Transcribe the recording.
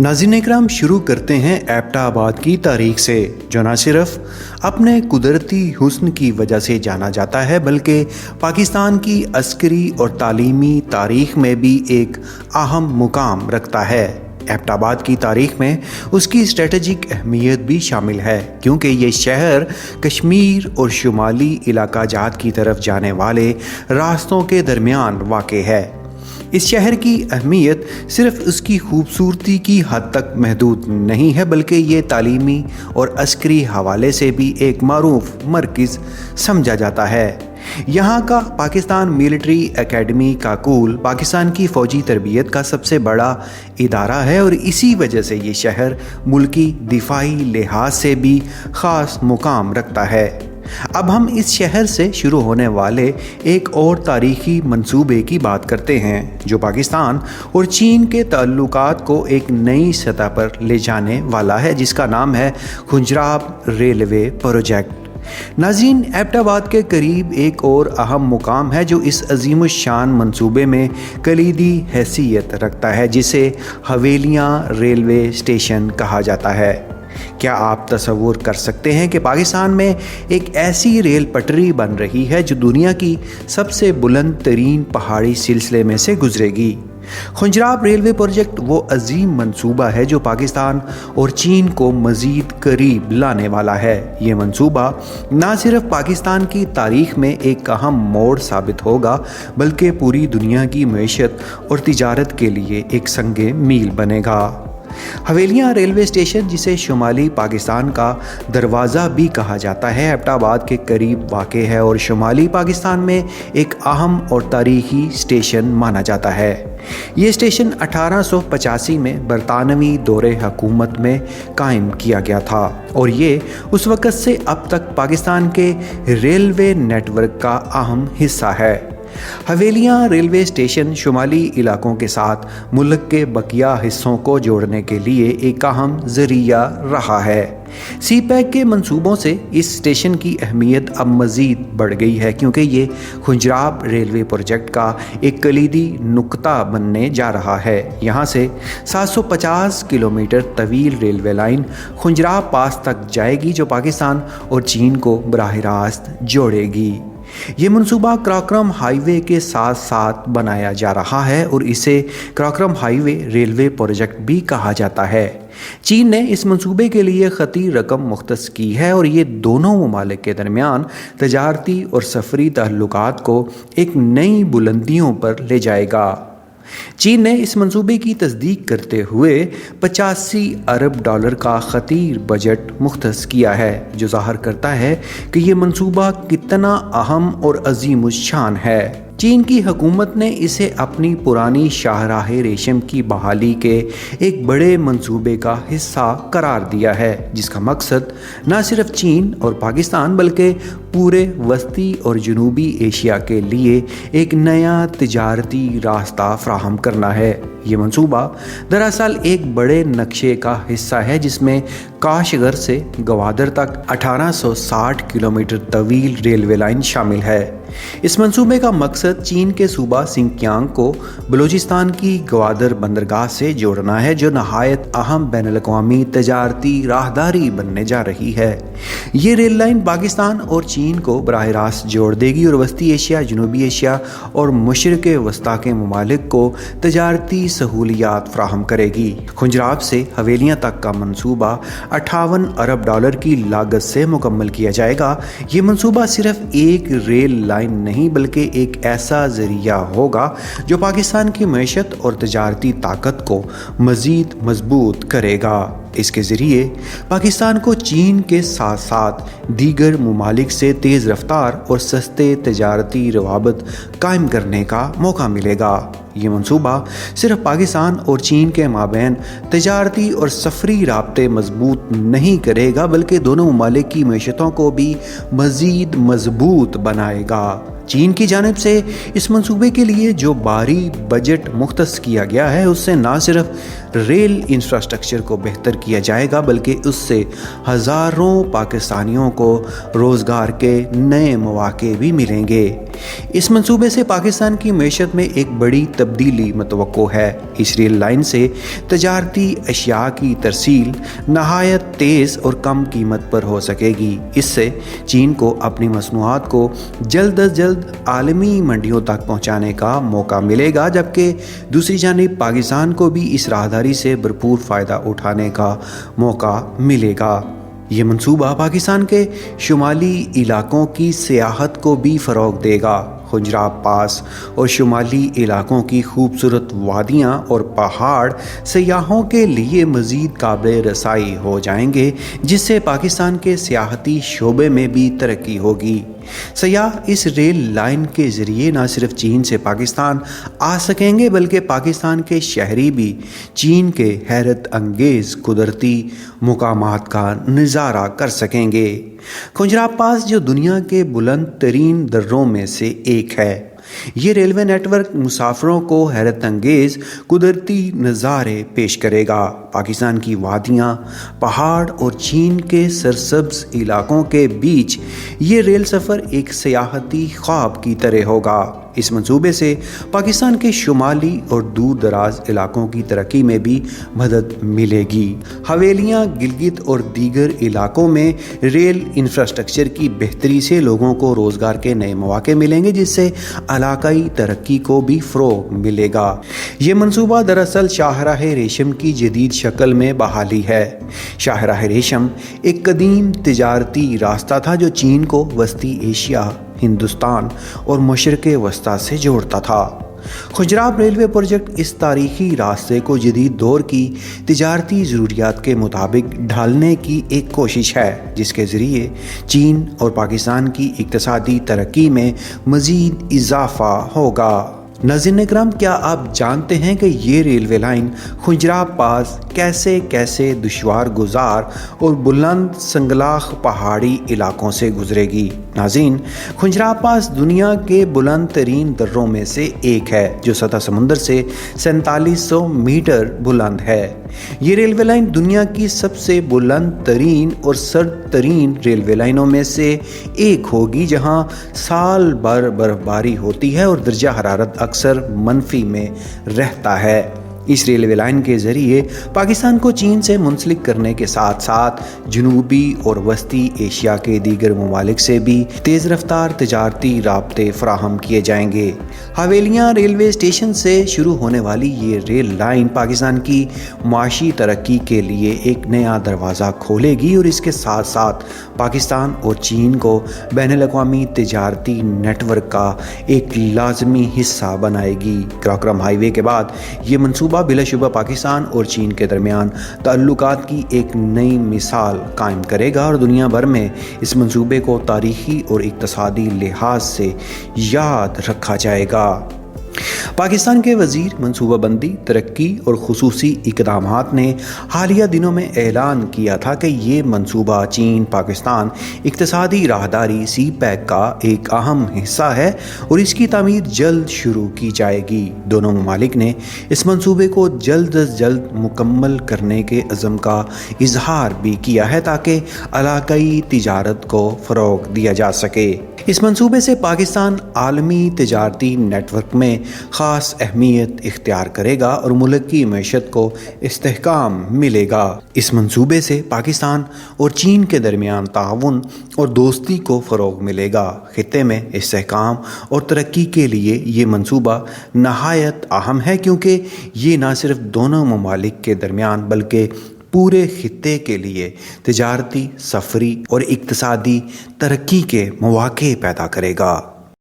नाज़रीन इकराम, शुरू करते हैं एबटाबाद की तारीख से, जो न सिर्फ अपने कुदरती हुस्न की वजह से जाना जाता है बल्कि पाकिस्तान की अस्करी और तालीमी तारीख में भी एक अहम मुकाम रखता है। एबटाबाद की तारीख में उसकी स्ट्रेटजिक अहमियत भी शामिल है, क्योंकि ये शहर कश्मीर और शुमाली इलाका जात की तरफ जाने वाले रास्तों के दरमियान वाक़ है। इस शहर की अहमियत सिर्फ उसकी खूबसूरती की हद तक महदूद नहीं है, बल्कि ये तालीमी और अस्करी हवाले से भी एक मारूफ मरकज़ समझा जाता है। यहाँ का पाकिस्तान मिलिट्री एकेडमी काकूल पाकिस्तान की फ़ौजी तरबियत का सबसे बड़ा इदारा है और इसी वजह से ये शहर मुल्की दिफाई लिहाज से भी ख़ास मुकाम रखता है। अब हम इस शहर से शुरू होने वाले एक और तारीख़ी मंसूबे की बात करते हैं, जो पाकिस्तान और चीन के ताल्लुकात को एक नई सतह पर ले जाने वाला है, जिसका नाम है खुंजराब रेलवे प्रोजेक्ट। नाज़रीन, एबटाबाद के करीब एक और अहम मुकाम है जो इस अज़ीमुश्शान मंसूबे में कलीदी हैसियत रखता है, जिसे हवेलियाँ रेलवे स्टेशन कहा जाता है। क्या आप तसव्वुर कर सकते हैं कि पाकिस्तान में एक ऐसी रेल पटरी बन रही है जो दुनिया की सबसे बुलंद तरीन पहाड़ी सिलसिले में से गुजरेगी? खुंजराब रेलवे प्रोजेक्ट वो अजीम मंसूबा है जो पाकिस्तान और चीन को मज़ीद करीब लाने वाला है। ये मंसूबा ना सिर्फ पाकिस्तान की तारीख़ में एक अहम मोड़ साबित होगा, बल्कि पूरी दुनिया की मईशत और तिजारत के लिए एक संगे मील बनेगा। हवेलियाँ रेलवे स्टेशन, जिसे शुमाली पाकिस्तान का दरवाज़ा भी कहा जाता है, एबटाबाद के करीब वाक़ है और शुमाली पाकिस्तान में एक अहम और तारीख़ी स्टेशन माना जाता है। ये स्टेशन 1885 में बरतानवी दौरे हुकूमत में कायम किया गया था और ये उस वक़्त से अब तक पाकिस्तान के रेलवे नेटवर्क का अहम हिस्सा है। हवेलियाँ रेलवे स्टेशन शुमाली इलाकों के साथ मुल्क के बकिया हिस्सों को जोड़ने के लिए एक अहम ज़रिया रहा है। सी पैक के मंसूबों से इस स्टेशन की अहमियत अब मज़ीद बढ़ गई है, क्योंकि ये खुंजराब रेलवे प्रोजेक्ट का एक कलीदी नुक्ता बनने जा रहा है। यहाँ से 750 किलोमीटर तवील रेलवे लाइन खुंजराब पास तक जाएगी, जो पाकिस्तान और चीन को बराह रास्त जोड़ेगी। ये मंसूबा कराक्रम हाईवे के साथ साथ बनाया जा रहा है और इसे कराक्रम हाईवे रेलवे प्रोजेक्ट भी कहा जाता है। चीन ने इस मंसूबे के लिए ख़ती रकम मुख्तस की है और ये दोनों ममालिक के दरमियान तजारती और सफरी ताल्लुकात को एक नई बुलंदियों पर ले जाएगा। चीन ने इस मंसूबे की तस्दीक करते हुए 85 अरब डॉलर का ख़तीर बजट मुख्तस किया है, जो ज़ाहिर करता है कि ये मंसूबा कितना अहम और अज़ीमुश्शान है। चीन की हुकूमत ने इसे अपनी पुरानी शाहराह रेशम की बहाली के एक बड़े मंसूबे का हिस्सा करार दिया है, जिसका मकसद न सिर्फ चीन और पाकिस्तान बल्कि पूरे वस्ती और जनूबी एशिया के लिए एक नया तिजारती रास्ता फ्राहम करना है। ये मंसूबा दरअसल एक बड़े नक्शे का हिस्सा है, जिसमें काशगर से गवादर तक 1860 किलोमीटर तवील रेलवे लाइन शामिल है। इस मंसूबे का मकसद चीन के सूबा सिंकियांग को बलूचिस्तान की गवादर बंदरगाह से जोड़ना है, जो नहायत अहम बैनुल-अक़वामी तजारती राहदारी बनने जा रही है। ये रेल लाइन पाकिस्तान और चीन को बराह रास्त जोड़ देगी और वस्ती एशिया, जनूबी एशिया और मशरिक़ वस्ता के ममालिक को तजारती सहूलियात फ्राहम करेगी। खुंजराब से हवेलियाँ तक का मंसूबा 58 अरब डॉलर की लागत से मुकम्मल किया जाएगा। ये मंसूबा सिर्फ एक रेल लाइन नहीं बल्कि एक ऐसा ज़रिया होगा जो पाकिस्तान की मईशत और तजारती ताकत को मज़ीद मजबूत करेगा। इसके ज़रिए पाकिस्तान को चीन के साथ साथ दीगर ममालिक से तेज़ रफ्तार और सस्ते तजारती रवाबत कायम करने का मौका मिलेगा। ये मंसूबा सिर्फ पाकिस्तान और चीन के माबैन तजारती और सफरी राब्ते मजबूत नहीं करेगा, बल्कि दोनों ममालिक की मईशतों को भी मज़ीद मजबूत बनाएगा। चीन की जानिब से इस मंसूबे के लिए जो भारी बजट मुख्तस किया गया है, उससे ना सिर्फ रेल इंफ्रास्ट्रक्चर को बेहतर किया जाएगा बल्कि उससे हज़ारों पाकिस्तानियों को रोज़गार के नए मौके भी मिलेंगे। اس منصوبے سے پاکستان کی معیشت میں ایک بڑی تبدیلی متوقع ہے۔ اس ریل لائن سے تجارتی اشیاء کی ترسیل نہایت تیز اور کم قیمت پر ہو سکے گی۔ اس سے چین کو اپنی مصنوعات کو جلد از جلد عالمی منڈیوں تک پہنچانے کا موقع ملے گا، جبکہ دوسری جانب پاکستان کو بھی اس راہداری سے بھرپور فائدہ اٹھانے کا موقع ملے گا۔ یہ منصوبہ پاکستان کے شمالی علاقوں کی سیاحت کو بھی فروغ دے گا۔ خنجراب پاس اور شمالی علاقوں کی خوبصورت وادیاں اور پہاڑ سیاحوں کے لیے مزید قابل رسائی ہو جائیں گے، جس سے پاکستان کے سیاحتی شعبے میں بھی ترقی ہوگی۔ سیاح اس ریل لائن کے ذریعے نہ صرف چین سے پاکستان آ سکیں گے، بلکہ پاکستان کے شہری بھی چین کے حیرت انگیز قدرتی مقامات کا نظارہ کر سکیں گے۔ خنجراب پاس جو دنیا کے بلند ترین دروں میں سے ایک ہے، یہ ریلوے نیٹ ورک مسافروں کو حیرت انگیز قدرتی نظارے پیش کرے گا۔ پاکستان کی وادیاں، پہاڑ اور چین کے سرسبز علاقوں کے بیچ یہ ریل سفر ایک سیاحتی خواب کی طرح ہوگا۔ اس منصوبے سے پاکستان کے شمالی اور دور دراز علاقوں کی ترقی میں بھی مدد ملے گی۔ حویلیاں، گلگت اور دیگر علاقوں میں ریل انفراسٹرکچر کی بہتری سے لوگوں کو روزگار کے نئے مواقع ملیں گے، جس سے علاقائی ترقی کو بھی فروغ ملے گا۔ یہ منصوبہ دراصل شاہراہ ریشم کی جدید شکل میں بحالی ہے۔ شاہراہ ریشم ایک قدیم تجارتی راستہ تھا جو چین کو وسطی ایشیا، ہندوستان اور مشرق وسطیٰ سے جوڑتا تھا۔ خنجراب ریلوے پروجیکٹ اس تاریخی راستے کو جدید دور کی تجارتی ضروریات کے مطابق ڈھالنے کی ایک کوشش ہے، جس کے ذریعے چین اور پاکستان کی اقتصادی ترقی میں مزید اضافہ ہوگا۔ ناظرین اکرام، کیا آپ جانتے ہیں کہ یہ ریلوے لائن خنجراب پاس کیسے دشوار گزار اور بلند سنگلاخ پہاڑی علاقوں سے گزرے گی؟ ناظرین، خنجراب پاس دنیا کے بلند ترین دروں میں سے ایک ہے، جو سطح سمندر سے 4700 میٹر بلند ہے۔ یہ ریلوے لائن دنیا کی سب سے بلند ترین اور سرد ترین ریلوے لائنوں میں سے ایک ہوگی، جہاں سال بھر برف باری ہوتی ہے اور درجہ حرارت اکثر منفی میں رہتا ہے۔ اس ریلوے لائن کے ذریعے پاکستان کو چین سے منسلک کرنے کے ساتھ ساتھ جنوبی اور وسطی ایشیا کے دیگر ممالک سے بھی تیز رفتار تجارتی رابطے فراہم کیے جائیں گے۔ حویلیاں ریلوے اسٹیشن سے شروع ہونے والی یہ ریل لائن پاکستان کی معاشی ترقی کے لیے ایک نیا دروازہ کھولے گی اور اس کے ساتھ ساتھ پاکستان اور چین کو بین الاقوامی تجارتی نیٹ ورک کا ایک لازمی حصہ بنائے گی۔ کراکرم ہائی وے کے بعد یہ منصوبہ بلا شبہ پاکستان اور چین کے درمیان تعلقات کی ایک نئی مثال قائم کرے گا اور دنیا بھر میں اس منصوبے کو تاریخی اور اقتصادی لحاظ سے یاد رکھا جائے گا۔ پاکستان کے وزیر منصوبہ بندی، ترقی اور خصوصی اقدامات نے حالیہ دنوں میں اعلان کیا تھا کہ یہ منصوبہ چین پاکستان اقتصادی راہداری سی پیک کا ایک اہم حصہ ہے اور اس کی تعمیر جلد شروع کی جائے گی۔ دونوں ممالک نے اس منصوبے کو جلد از جلد مکمل کرنے کے عزم کا اظہار بھی کیا ہے تاکہ علاقائی تجارت کو فروغ دیا جا سکے۔ اس منصوبے سے پاکستان عالمی تجارتی نیٹ ورک میں خاص اہمیت اختیار کرے گا اور ملک کی معیشت کو استحکام ملے گا۔ اس منصوبے سے پاکستان اور چین کے درمیان تعاون اور دوستی کو فروغ ملے گا۔ خطے میں استحکام اور ترقی کے لیے یہ منصوبہ نہایت اہم ہے، کیونکہ یہ نہ صرف دونوں ممالک کے درمیان بلکہ پورے خطے کے لیے تجارتی، سفری اور اقتصادی ترقی کے مواقع پیدا کرے گا۔